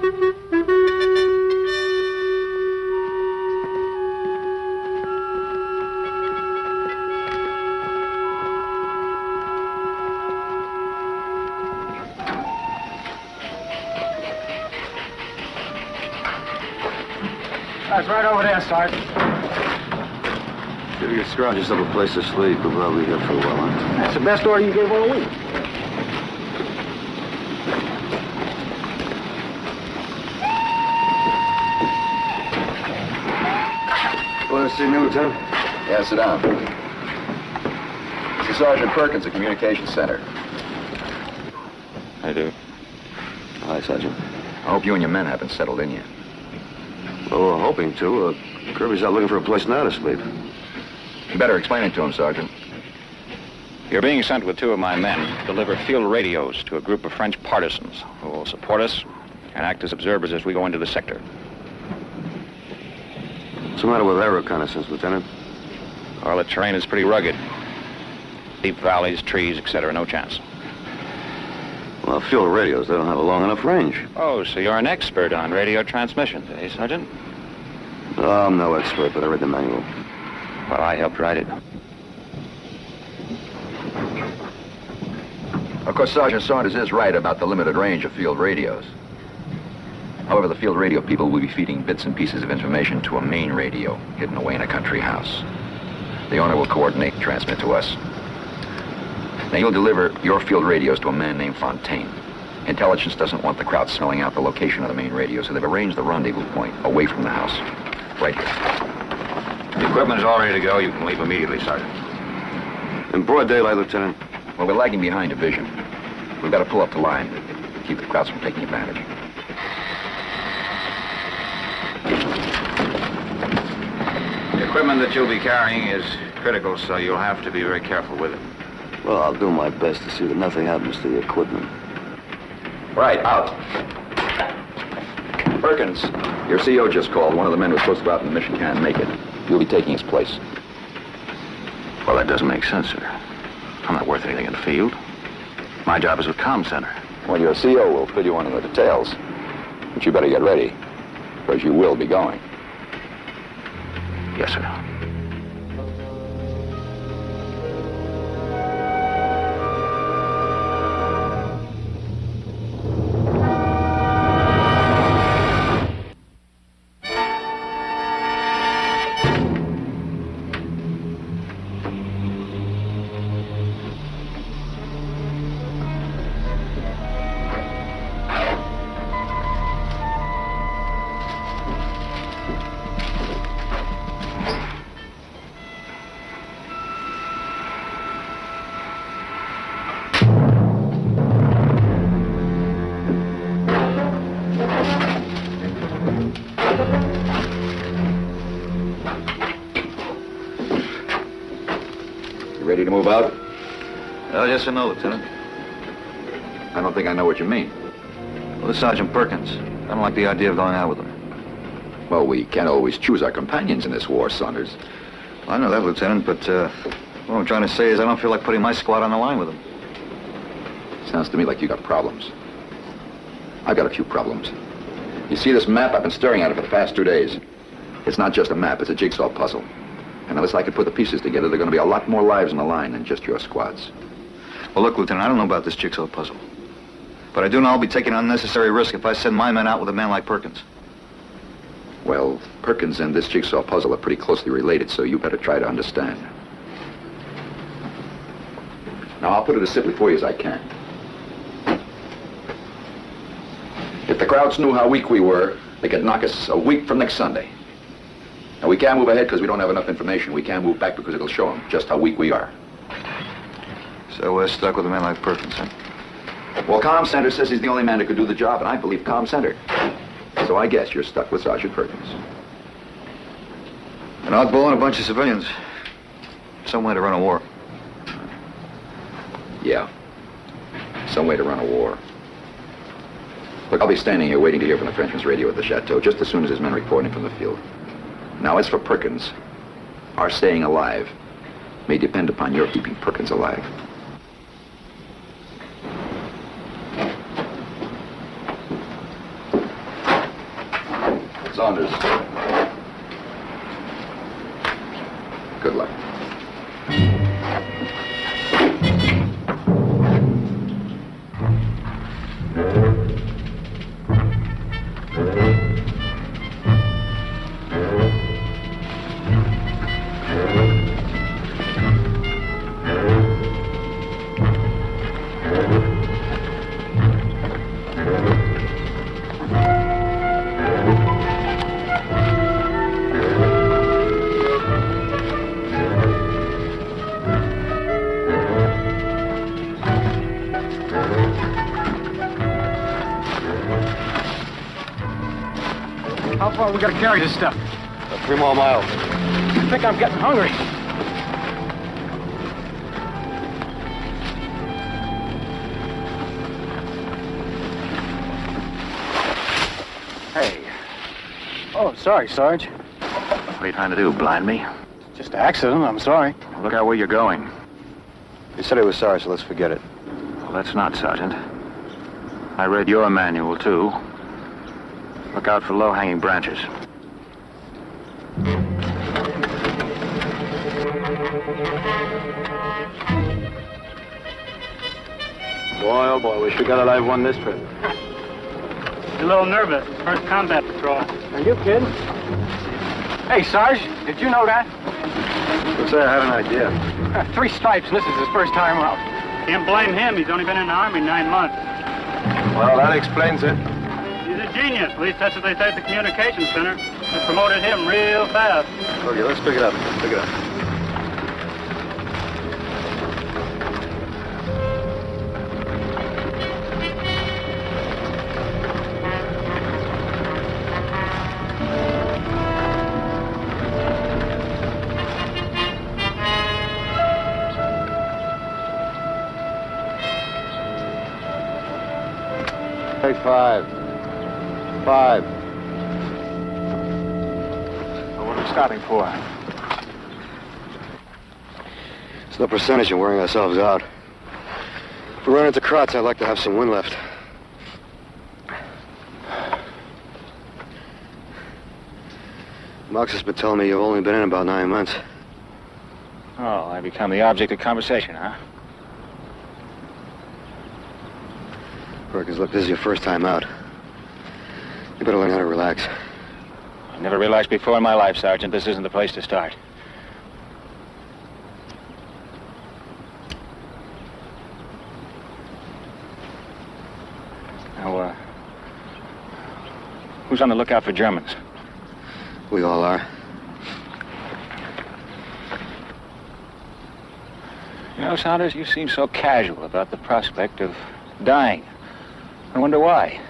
That's right over there, Sergeant. Give your scrounge yourself a place to sleep. We'll probably be here for a while, huh? That's the best order you gave all week. Want to see me, Lieutenant? Yeah, sit down. This is Sergeant Perkins at Communications Center. I do. Hi, Sergeant. I hope you and your men haven't settled in yet. Well, we're hoping to. Kirby's out looking for a place now to sleep. You better explain it to him, Sergeant. You're being sent with 2 of my men to deliver field radios to a group of French partisans who will support us and act as observers as we go into the sector. What's the matter with air reconnaissance, Lieutenant? Well, the terrain is pretty rugged. Deep valleys, trees, etc. No chance. Well, field radios, they don't have a long enough range. Oh, so you're an expert on radio transmissions, eh, Sergeant? No, I'm no expert, but I read the manual. Well, I helped write it. Of course, Sergeant Saunders is right about the limited range of field radios. However, the field radio people will be feeding bits and pieces of information to a main radio hidden away in a country house. The owner will coordinate and transmit to us. Now, you'll deliver your field radios to a man named Fontaine. Intelligence doesn't want the crowd smelling out the location of the main radio, so they've arranged the rendezvous point away from the house. Right here. The equipment is all ready to go. You can leave immediately, Sergeant. In broad daylight, Lieutenant. Well, we're lagging behind division. We've got to pull up the line to keep the crowds from taking advantage. The equipment that you'll be carrying is critical, so you'll have to be very careful with it. Well, I'll do my best to see that nothing happens to the equipment. Right, out. Perkins, your CO just called. One of the men who's supposed to go out on the mission can't make it. You'll be taking his place. Well, that doesn't make sense, sir. I'm not worth anything in the field. My job is with Comm Center. Well, your CO will fill you in on the details. But you better get ready, because you will be going. Yes, sir. Ready to move out? Oh, yes and no, Lieutenant. I don't think I know what you mean. Well, this is Sergeant Perkins. I don't like the idea of going out with him. Well, we can't always choose our companions in this war, Saunders. Well, I know that, Lieutenant, but what I'm trying to say is I don't feel like putting my squad on the line with him. Sounds to me like you got problems. I've got a few problems. You see this map? I've been staring at it for the past 2 days. It's not just a map, it's a jigsaw puzzle. And unless I can put the pieces together, there are going to be a lot more lives on the line than just your squads. Well, look, Lieutenant, I don't know about this jigsaw puzzle. But I do know I'll be taking an unnecessary risk if I send my men out with a man like Perkins. Well, Perkins and this jigsaw puzzle are pretty closely related, so you better try to understand. Now, I'll put it as simply for you as I can. If the crowds knew how weak we were, they could knock us a week from next Sunday. Now, we can't move ahead because we don't have enough information. We can't move back because it'll show them just how weak we are. So we're stuck with a man like Perkins, huh? Well, Comm Center says he's the only man who could do the job, and I believe Comm Center. So I guess you're stuck with Sergeant Perkins. An oddball and a bunch of civilians. Some way to run a war. Yeah. Some way to run a war. Look, I'll be standing here waiting to hear from the Frenchman's radio at the chateau just as soon as his men report in from the field. Now, as for Perkins, our staying alive may depend upon your keeping Perkins alive. Saunders. Good luck. How far we gotta carry this stuff? 3 more miles. I think I'm getting hungry. Hey, Oh, sorry, Sarge. what are you trying to do, blind me? Just an accident, I'm sorry. Look out where you're going. He said he was sorry, so let's forget it. Well, that's not, Sergeant. I read your manual, too. Look out for low-hanging branches. Boy, oh boy, wish we got a live one this trip. He's a little nervous. His first combat patrol. Are you kidding? Hey, Sarge, did you know that? Let's say I had an idea. 3 stripes, and this is his first time out. Can't blame him. He's only been in the Army 9 months. Well, that explains it. He's a genius. At least that's what they say at the communications center. They promoted him real fast. Okay, let's pick it up. Pick it up. Take 5. 5. What are we stopping for? It's no percentage in wearing ourselves out. If we run into Kratz, I'd like to have some wind left. Marx has been telling me you've only been in about 9 months. Oh, I become the object of conversation, huh? Perkins, look, this is your first time out. You better learn how to relax. I never relaxed before in my life, Sergeant. This isn't the place to start. Now, who's on the lookout for Germans? We all are. You know, Saunders, you seem so casual about the prospect of dying. I wonder why.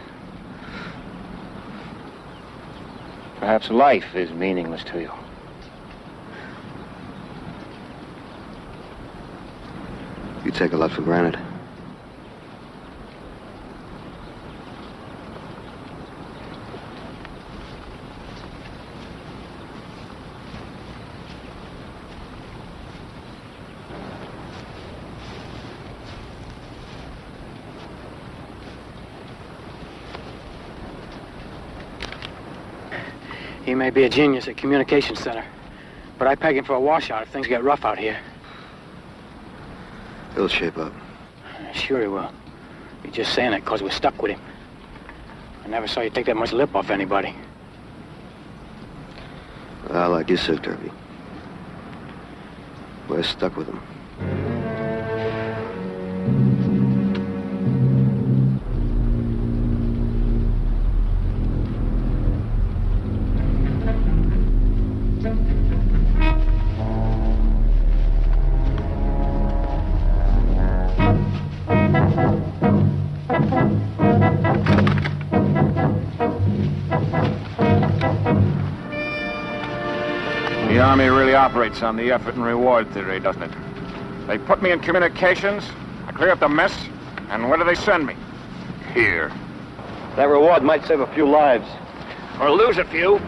Perhaps life is meaningless to you. You take a lot for granted. He may be a genius at communications center, but I peg him for a washout if things get rough out here. He'll shape up. Sure he will. You're just saying it because we're stuck with him. I never saw you take that much lip off anybody. I like you said, Kirby. We're stuck with him. The Army really operates on the effort and reward theory, doesn't it? They put me in communications, I clear up the mess, and where do they send me? Here. That reward might save a few lives. Or lose a few.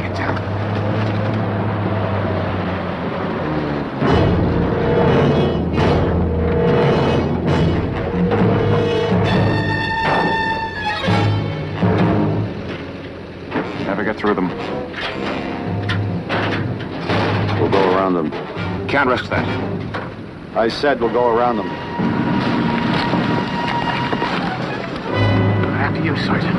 Get down. Never through them. We'll go around them. Can't risk that. I said we'll go around them. After you, Sergeant.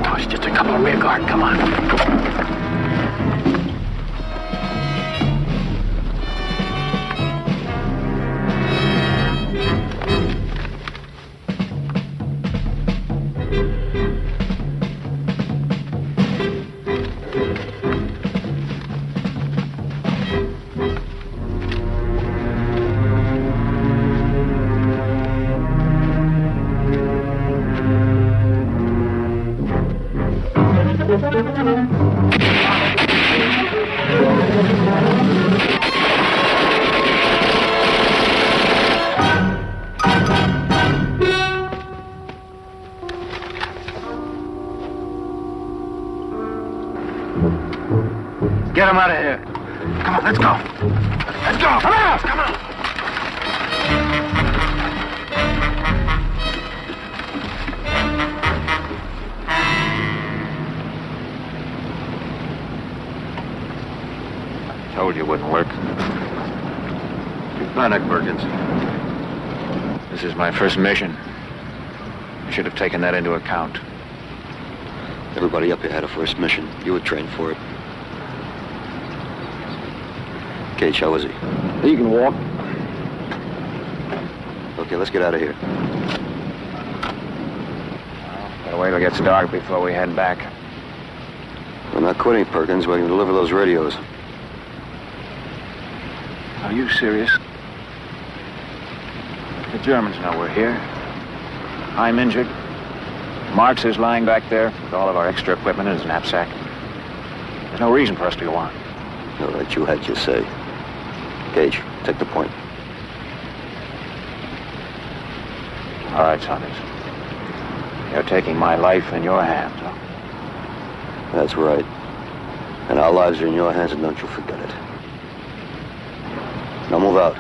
Oh, it's just a couple of rear guard. Come on. Get him out of here. Come on, let's go. Let's go. Come on, come on. Told you it wouldn't work. You panic, Perkins. This is my first mission. I should have taken that into account. Everybody up here had a first mission. You were trained for it. Cage, how is he? You can walk. Okay, let's get out of here. Better wait till it gets dark before we head back. We're not quitting, Perkins. We're going to deliver those radios. Are you serious? The Germans know we're here. I'm injured. Marx is lying back there with all of our extra equipment in his knapsack. There's no reason for us to go on. All right, you had your say. Gage, take the point. All right, Saunders. You're taking my life in your hands, huh? That's right. And our lives are in your hands, and don't you forget it. Now move out.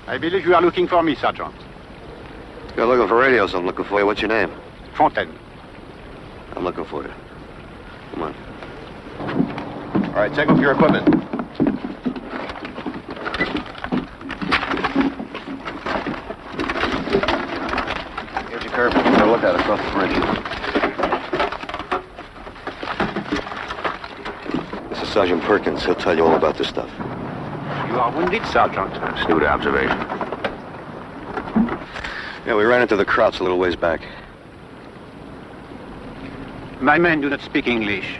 I believe you are looking for me, Sergeant. You're looking for radios. I'm looking for you. What's your name? Fontaine. I'm looking for you. Come on. All right, take off your equipment. Here's your curve. Take a look at it across the bridge. This is Sergeant Perkins. He'll tell you all about this stuff. You are wounded, Sergeant. Astute observation. Yeah, we ran into the Krauts a little ways back. My men do not speak English.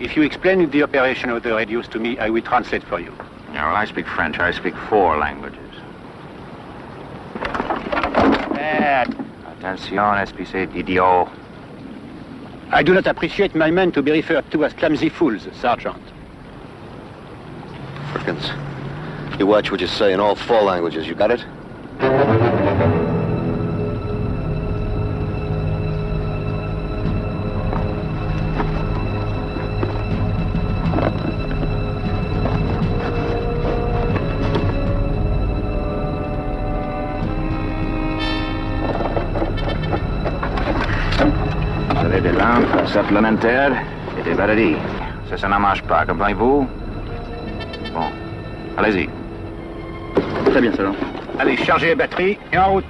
If you explain the operation of the radios to me, I will translate for you. Yeah, well, I speak French. I speak 4 languages. Attention, espèce d'idiot. I do not appreciate my men to be referred to as clumsy fools, Sergeant. Frickin'. You watch what you say in all 4 languages. You got it? Vous avez des lampes supplémentaires et des batteries. Ça ne marche pas, comprenez-vous? Bon, allez-y. Très bien, Sergeant. Allez, chargez les batteries et en route.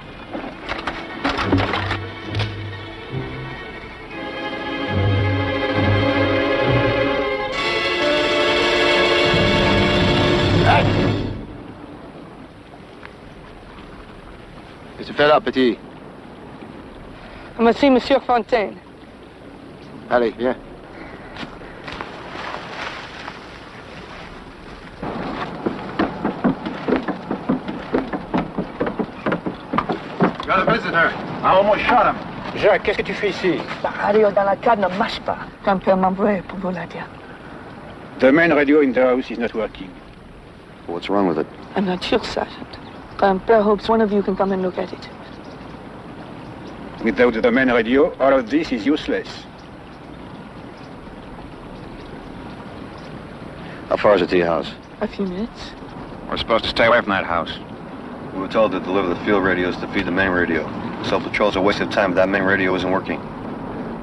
Qu'est-ce que tu fais là, petit? Voici Monsieur Fontaine. Allez, viens. Got a visitor. I almost shot him. Jacques, qu'est-ce que tu fais ici? La radio dans la cave ne marche pas. Grand-père m'a envoyé pour vous la dire. The main radio in the house is not working. What's wrong with it? I'm not sure, Sergeant. Grand-père hopes one of you can come and look at it. Without the main radio, all of this is useless. How far is it to your house? A few minutes. We're supposed to stay away from that house. We were told to deliver the field radios to feed the main radio. Self-patrol's a waste of time if that main radio isn't working.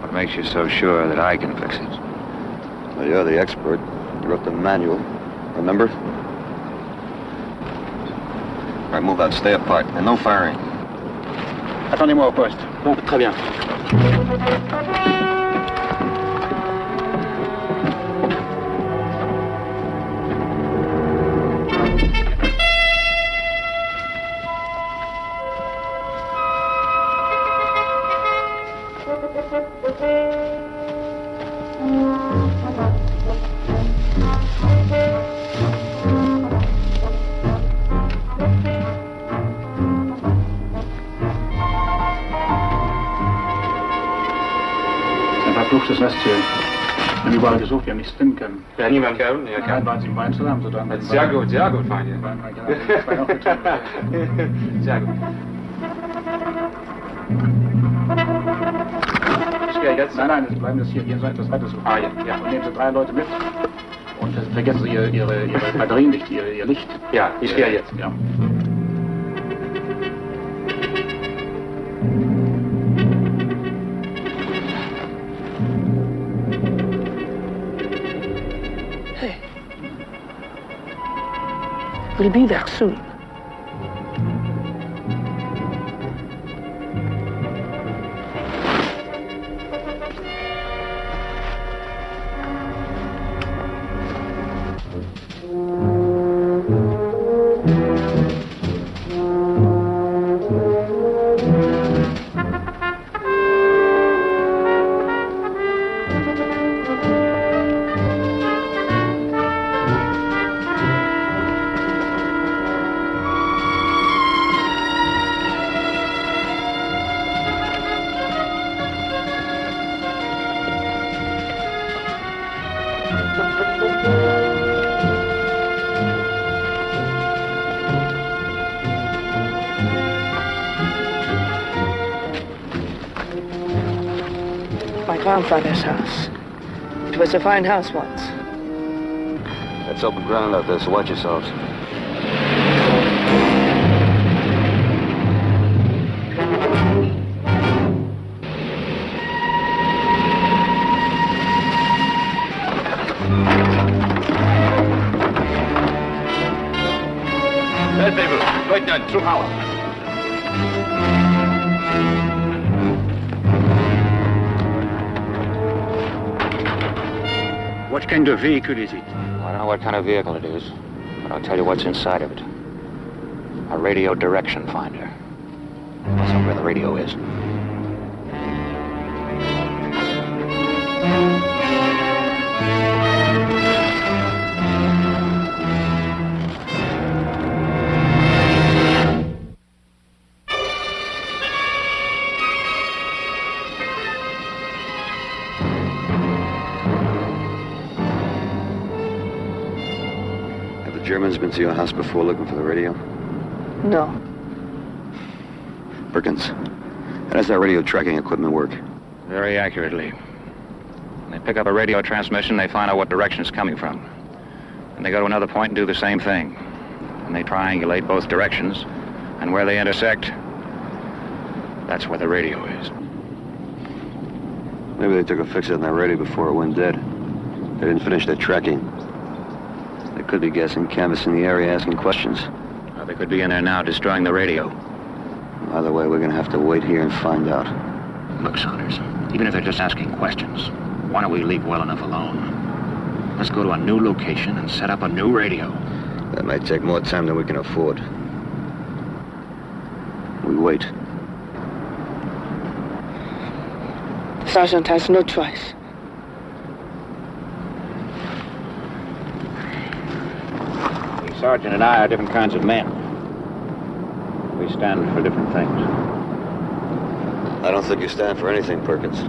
What makes you so sure that I can fix it? Well, you're the expert. You wrote the manual. Remember? All right, move out. Stay apart. And no firing. Attendez-moi au poste. Bon, très bien. Das Nest hier. Wir haben überall gesucht, wir haben nichts finden können. Ja, niemand gefunden. Ja, Nein, waren sie im Bein zusammen. So dann sehr gut, Feinde. Sehr gut. Ich gehe jetzt. Nein, Sie bleiben das hier. Gehen Sie etwas weiter suchen. Ah, ja. Und nehmen Sie 3 Leute mit. Und vergessen Sie Ihre Batterien nicht, Ihr Licht. Ja, ich gehe jetzt. Ja. We'll be there soon. My grandfather's house. It was a fine house once. It's open ground out there, so watch yourselves. Leutnant, through house. What kind of vehicle is it? I don't know what kind of vehicle it is, but I'll tell you what's inside of it. A radio direction finder. That's not where the radio is. Have the Germans been to your house before looking for the radio? No. Perkins, how does that radio tracking equipment work? Very accurately. When they pick up a radio transmission, they find out what direction it's coming from. And they go to another point and do the same thing. And they triangulate both directions, and where they intersect, that's where the radio is. Maybe they took a fix on that radio before it went dead. They didn't finish their tracking. They could be guessing, canvassing the area, asking questions. Or they could be in there now destroying the radio. Either way, we're gonna have to wait here and find out. Look, Saunders, even if they're just asking questions, why don't we leave well enough alone? Let's go to a new location and set up a new radio. That might take more time than we can afford. We wait. The sergeant has no choice. The sergeant and I are different kinds of men. We stand for different things. I don't think you stand for anything, Perkins.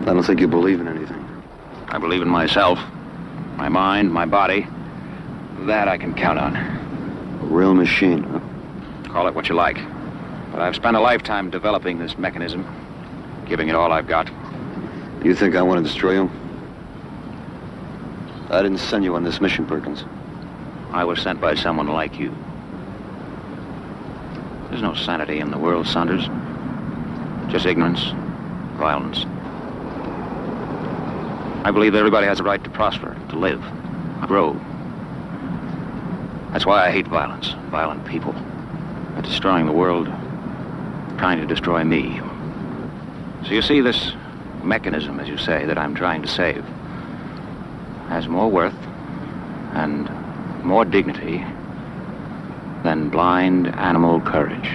I don't think you believe in anything. I believe in myself, my mind, my body. That I can count on. A real machine, huh? Call it what you like. But I've spent a lifetime developing this mechanism, giving it all I've got. You think I want to destroy you? I didn't send you on this mission, Perkins. I was sent by someone like you. There's no sanity in the world, Saunders. Just ignorance, violence. I believe everybody has a right to prosper, to live, grow. That's why I hate violence, violent people. They're destroying the world, trying to destroy me. So you see, this mechanism, as you say, that I'm trying to save, has more worth and more dignity than blind animal courage.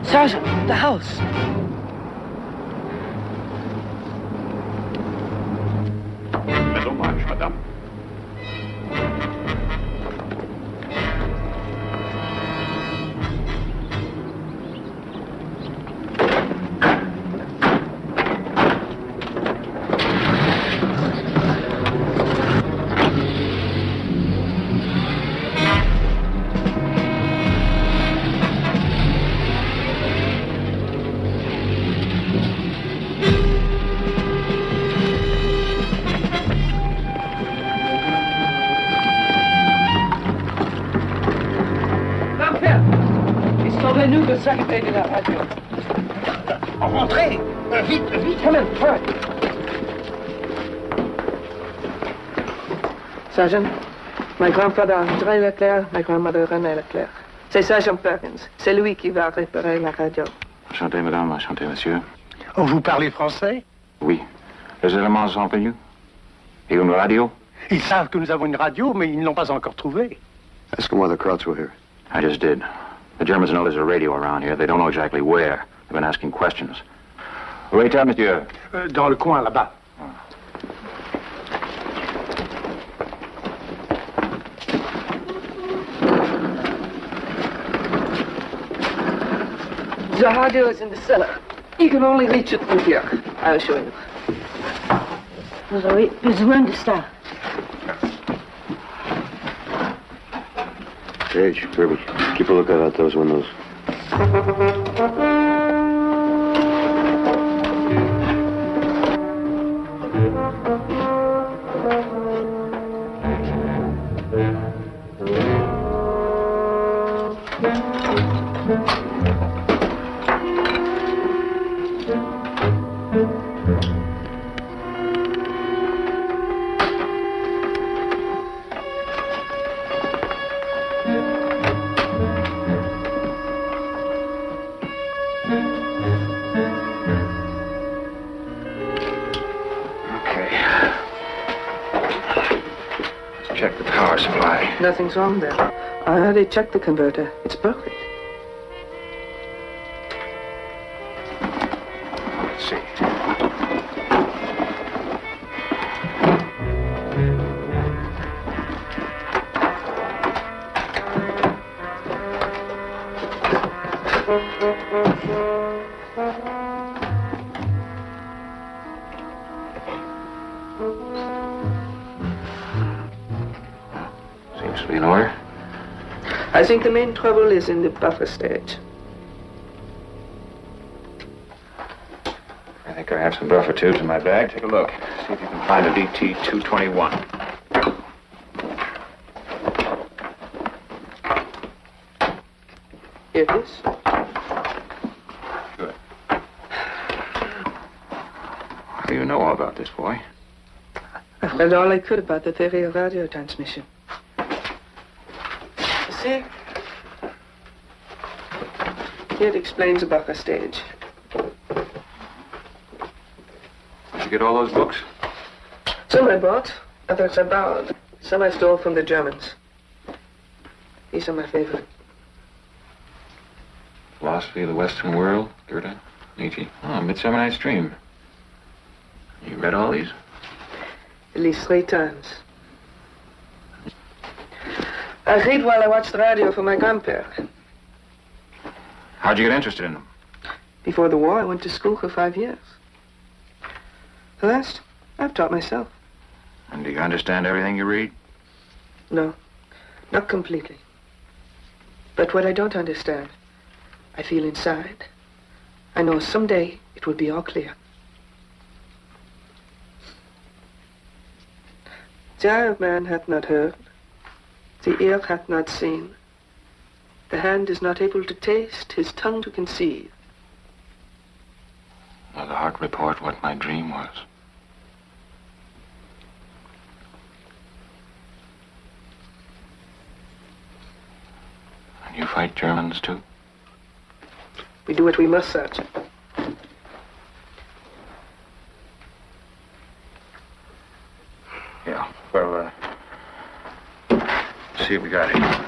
Sergeant, the house. C'est dommage, madame. Sauvez-nous de s'arriver de la radio. Rentrez! Vite, vite! Come in, hurry. Sergeant, my grandfather André Leclerc, my grandmother René Leclerc. C'est Sergeant Perkins. C'est lui qui va réparer la radio. Enchanté, madame, enchanté, monsieur. Oh, vous parlez français? Oui. Les éléments sont venus. Et une radio? Ils savent que nous avons une radio, mais ils ne l'ont pas encore trouvée. Ask them why the Krauts were here. I just did. The Germans know there's a radio around here. They don't know exactly where. They've been asking questions. Où est-elle, monsieur? Dans le coin, là-bas. The radio is in the cellar. You can only reach it from here. I'll show you. Vous avez besoin de ça. Gage, Kirby, keep a lookout out those windows. checked the power supply. Nothing's wrong there. I already checked the converter. It's perfect. Let's see. Seems to be in order. I think the main trouble is in the buffer stage. I think I have some buffer tubes in my bag. Take a look. See if you can find a DT-221. Here it is. Good. How do you know all about this, boy? I've read all I could about the theory of radio transmission. You see? Here it explains the buffer stage. Did you get all those books? Some I bought, others I borrowed. Some I stole from the Germans. These are my favorite. Philosophy of the Western World, Goethe, Nietzsche. Oh, Midsummer Night's Dream. You read all these? At least 3 times. I read while I watch the radio for my grandpa. How'd you get interested in them? Before the war, I went to school for 5 years. The rest, I've taught myself. And do you understand everything you read? No, not completely. But what I don't understand, I feel inside. I know someday it will be all clear. The eye of man hath not heard, the ear hath not seen, the hand is not able to taste, his tongue to conceive. Nor the heart report what my dream was. And you fight Germans, too? We do what we must, Sergeant. Yeah. Well, see what we got here.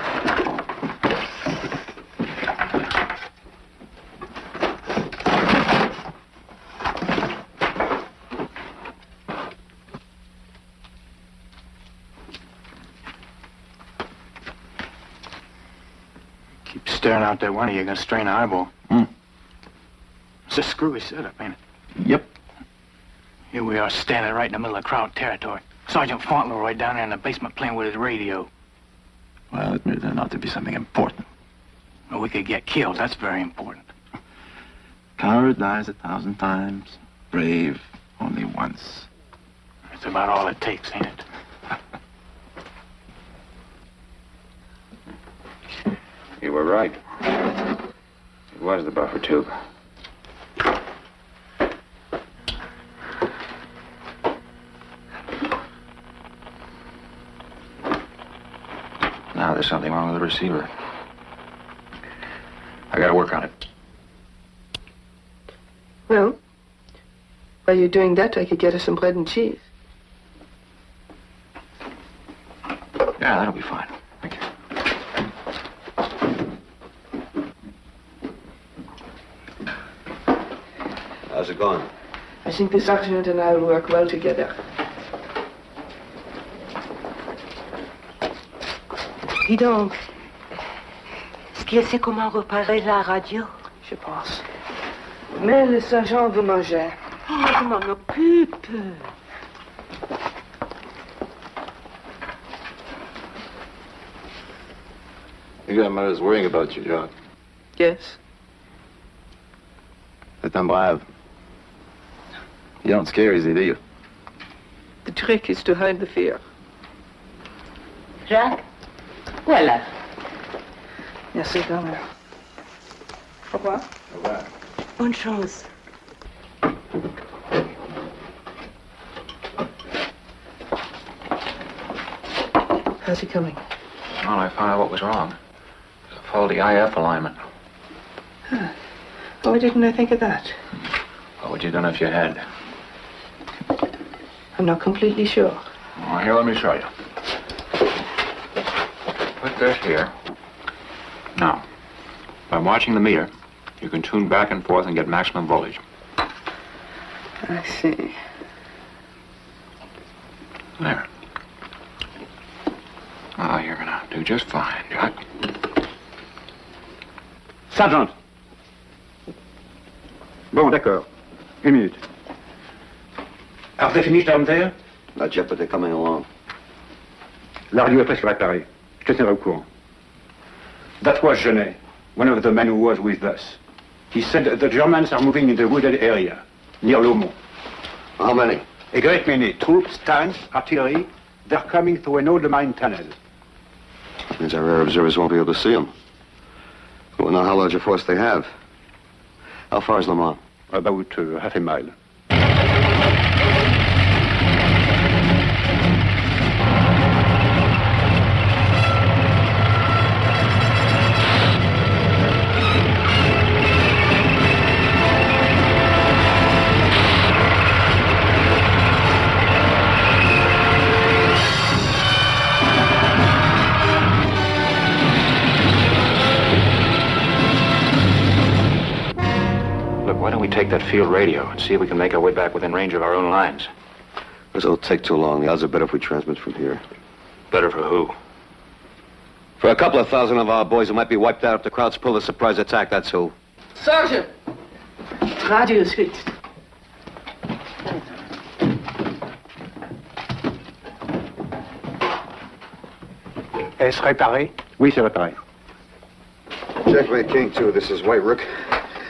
Keep staring out that window, you're gonna strain an eyeball. It's a screwy setup, ain't it? Yep. Here we are standing right in the middle of crowd territory. Sergeant Fauntleroy down there in the basement playing with his radio. Well, it may turn out to be something important. Well, we could get killed. That's very important. Coward dies 1,000 times. Brave only once. That's about all it takes, ain't it? You were right. It was the buffer tube. Now there's something wrong with the receiver. I gotta work on it. Well, while you're doing that, I could get us some bread and cheese. Yeah, that'll be fine. Thank you. How's it going? I think the sergeant and I will work well together. Dis donc, est-ce qu'il sait comment réparer la radio? Je pense. Mais le sergent veut manger. Oh, je m'en occupe. Your grandmother's worrying about you, Jacques. Yes. C'est un brave. You don't scare easy, do you? The trick is to hide the fear. Jacques? Voilà. Merci, grand-mère. Au revoir. Au revoir. Bonne chance. How's he coming? Well, I found out what was wrong. It was a faulty IF alignment. Why didn't I think of that? What would you done if you had? I'm not completely sure. Well, here, let me show you. Put this here. Now, by watching the meter, you can tune back and forth and get maximum voltage. I see. There. Oh, you're gonna do just fine, Jack. Sergeant. Bon, d'accord. Une minute. Are they finished down there? Not yet, but they're coming along. La radio est presque réparée. Je te tiendrai au courant. That was Genet, one of the men who was with us. He said the Germans are moving in the wooded area, near Lomont. How many? A great many. Troops, tanks, artillery. They're coming through an old mine tunnel. Means our air observers won't be able to see them. We won't know how large a force they have. How far is Le Mans? About half a mile. Why don't we take that field radio and see if we can make our way back within range of our own lines? This will take too long. The odds are better if we transmit from here. Better for who? For a couple of thousand of our boys who might be wiped out if the Krauts pull a surprise attack, that's who. Sergeant! Radio switched. Est-ce réparé? Oui, c'est réparé. Checkmate King 2, this is White Rook.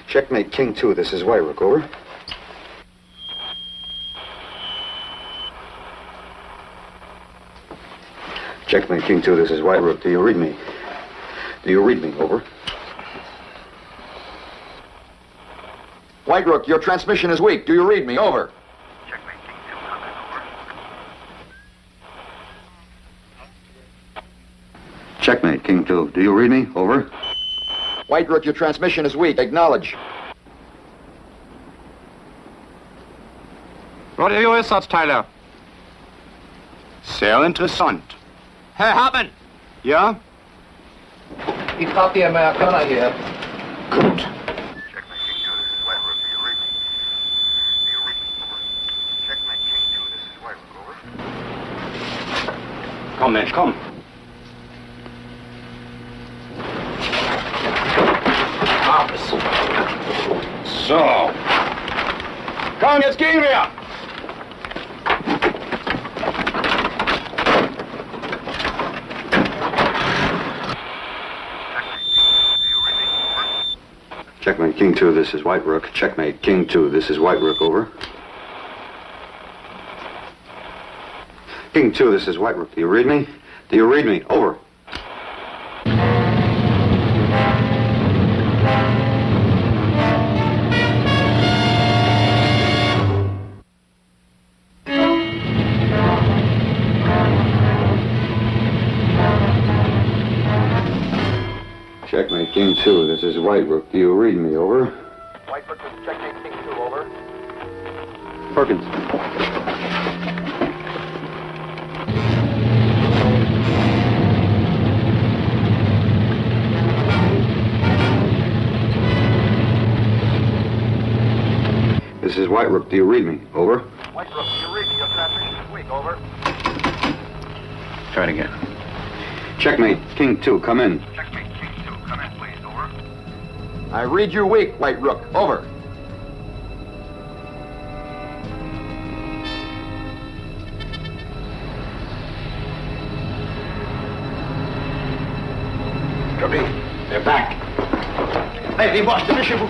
Checkmate King 2, this is White Rook, over. Checkmate King 2, this is White Rook. Do you read me? Do you read me, over? White Rook, your transmission is weak. Do you read me? Over. Checkmate King 2, do you read me? Over. White Rook, your transmission is weak. Acknowledge. Radio Einsatz, Tyler. Sehr interessant. Herr Hartmann! Ja? Ich brauche die Amerikaner hier. Gut. Komm, Mensch, komm. So. Komm, jetzt gehen wir! Checkmate King 2, this is White Rook. Checkmate King 2, this is White Rook, over. King 2, this is White Rook. Do you read me? Do you read me? Over. Checkmate King 2, this is White Rook. Do you read me? Over. White Rook, this is Checkmate King 2, over. Perkins. This is White Rook. Do you read me? Over. White Rook, do you read me? Your transmission is weak, over. Try it again. Checkmate King 2, come in. Checkmate King 2, come in, please, over. I read you weak, White Rook, over. Copy. They're back. Hey, les boss, dépêchez-vous.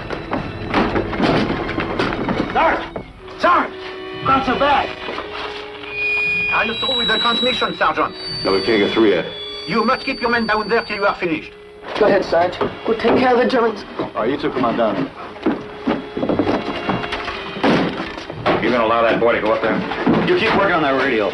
Sarge! Sarge! Not so bad. Are you through with the transmission, Sergeant? No, we can't get through yet. You must keep your men down there till you are finished. Go ahead, Sarge. We'll take care of the Germans. You two come on down. You gonna allow that boy to go up there? You keep working on that radio.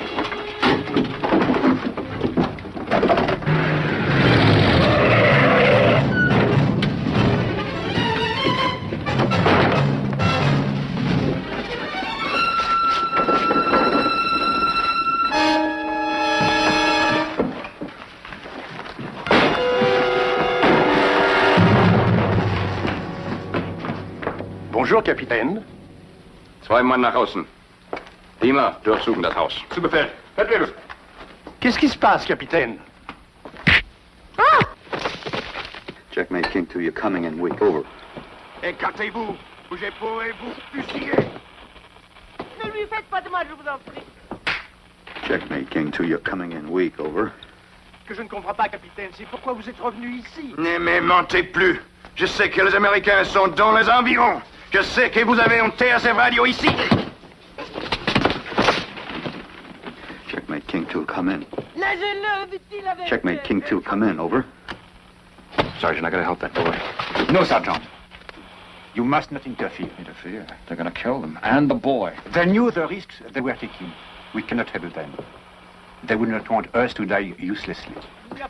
Bonjour, Capitaine. 2 Mann nach außen. Diemer, durchsuchen das Haus. Zu Befehl. Qu'est-ce qui se passe, Capitaine? Ah! Checkmate King 2, you're coming in weak. Over. Écartez-vous, ou je pourrai vous fusiller. Ne lui faites pas de mal, je vous en prie. Checkmate King 2, you're coming in weak. Over. Que je ne comprends pas, Capitaine, c'est pourquoi vous êtes revenu ici. Ne me mentez plus. Je sais que les Américains sont dans les environs. Je sais que vous avez une TSF radio ici. Checkmate King 2, come in. Lâchez-le, dit-il avec... Checkmate King 2, come in. Over. Sergeant, I gotta help that boy. No, Sergeant. You must not interfere. Interfere? They're gonna kill them. And the boy. They knew the risks they were taking. We cannot help them. They would not want us to die uselessly.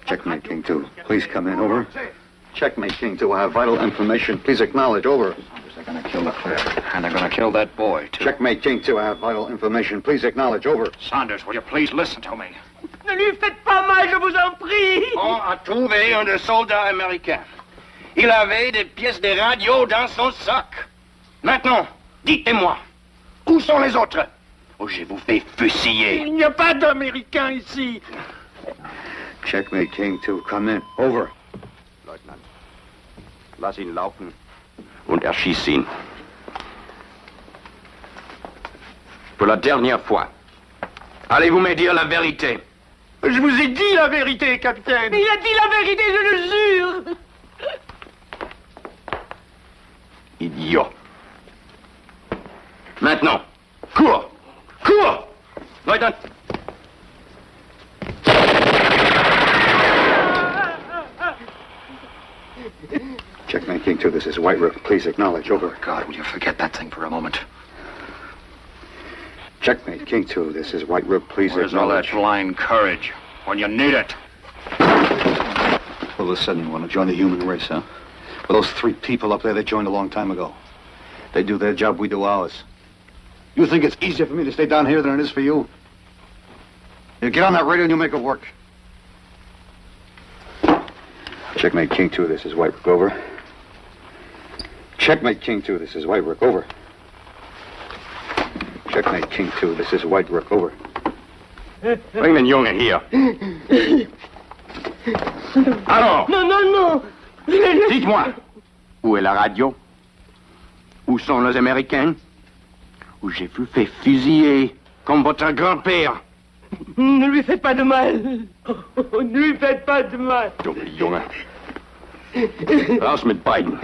Checkmate King 2, please come in. Over. Checkmate King 2, I have vital information. Please acknowledge. Over. They're gonna kill the clerk. And they're gonna kill that boy, too. Checkmate King 2, I have vital information. Please acknowledge. Over. Saunders, will you please listen to me? Ne lui faites pas mal, je vous en prie. On a trouvé un des soldats américains. Il avait des pièces de radio dans son sac. Maintenant, dites-moi, où sont les autres? Ou je vous fais fusiller. Il n'y a pas d'Américains ici. Checkmate King 2, come in. Over. Leutnant, lass ihn laufen und erschieß ihn. Pour la dernière fois, Allez-vous me dire la vérité? Je vous ai dit la vérité, Capitaine. Il a dit la vérité, je le jure. Idiot. Maintenant, cours! Cours! Leutnant! Checkmate King 2, this is White Rook. Please acknowledge. Over. God, will you forget that thing for a moment? Checkmate King 2, this is White Rook. Please Where's all that acknowledge. blind courage when you need it? All of a sudden, you want to join the human race, huh? Well, those 3 people up there, they joined a long time ago. They do their job, we do ours. You think it's easier for me to stay down here than it is for you? You get on that radio and you make it work. Checkmate King 2, this is White Rook. Over. Checkmate King 2, this is White Rook. Over. Checkmate King 2, this is White Rook. Over. Bring den Junge hier. Alors, Non, non, non. dites-moi, où est la radio? Où sont les Américains? Où j'ai vous fait fusiller comme votre grand-père? Ne lui faites pas de mal. Oh, ne lui faites pas de mal. Dummer Junge. Raus mit beiden.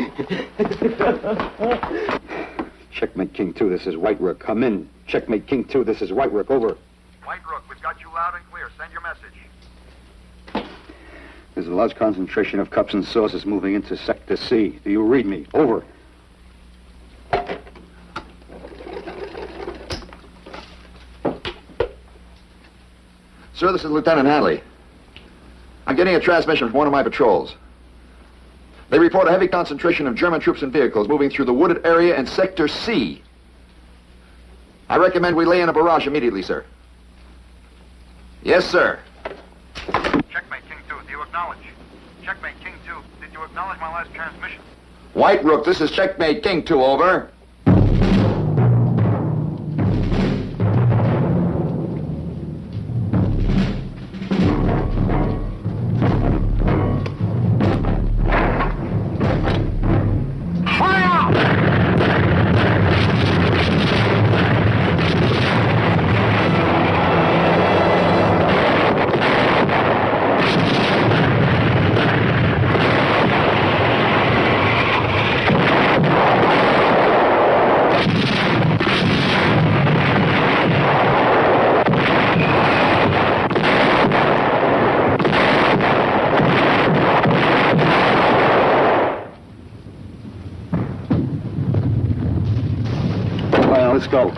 Checkmate King 2, this is White Rook. Come in. Checkmate King 2, this is White Rook. Over. White Rook, we've got you loud and clear. Send your message. There's a large concentration of cups and saucers moving into Sector C. Do you read me? Over. Sir, this is Lieutenant Hadley. I'm getting a transmission from one of my patrols. They report a heavy concentration of German troops and vehicles moving through the wooded area in Sector C. I recommend we lay in a barrage immediately, sir. Yes, sir. Checkmate King 2, do you acknowledge? Checkmate King 2, did you acknowledge my last transmission? White Rook, this is Checkmate King 2, over. Let's go.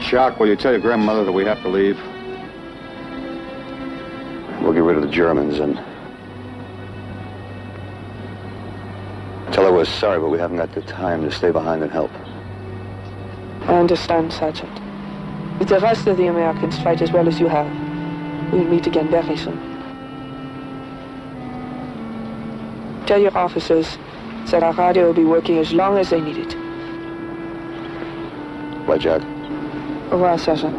Jacques, will you tell your grandmother that we have to leave? We'll get rid of the Germans and tell her we're sorry, but we haven't got the time to stay behind and help. I understand, Sergeant. If the rest of the Americans fight as well as you have, we'll meet again very soon. Tell your officers that our radio will be working as long as they need it. Bye, Jack. Au revoir, Sergeant.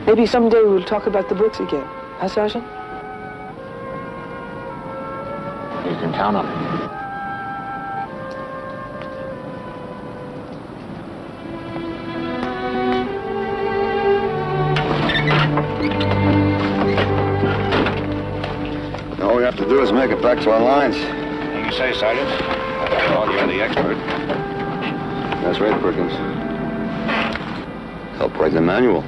Maybe someday we'll talk about the books again. Huh, Sergeant? You can count on it. All we have to do is make it back to our lines. You say, Sergeant. After all, you're the expert. That's right, Perkins. Help write the manual.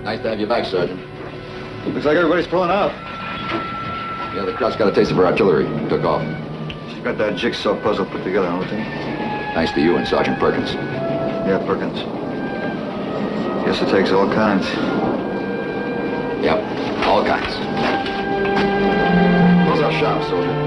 Nice to have you back, Sergeant. Looks like everybody's pulling out. Yeah, the Krauts got a taste of our artillery. Took off. She's got that jigsaw puzzle put together, huh, Lieutenant? Thanks to you and Sergeant Perkins. Yeah, Perkins. Guess it takes all kinds. Yep, all kinds. Close our shop, soldier.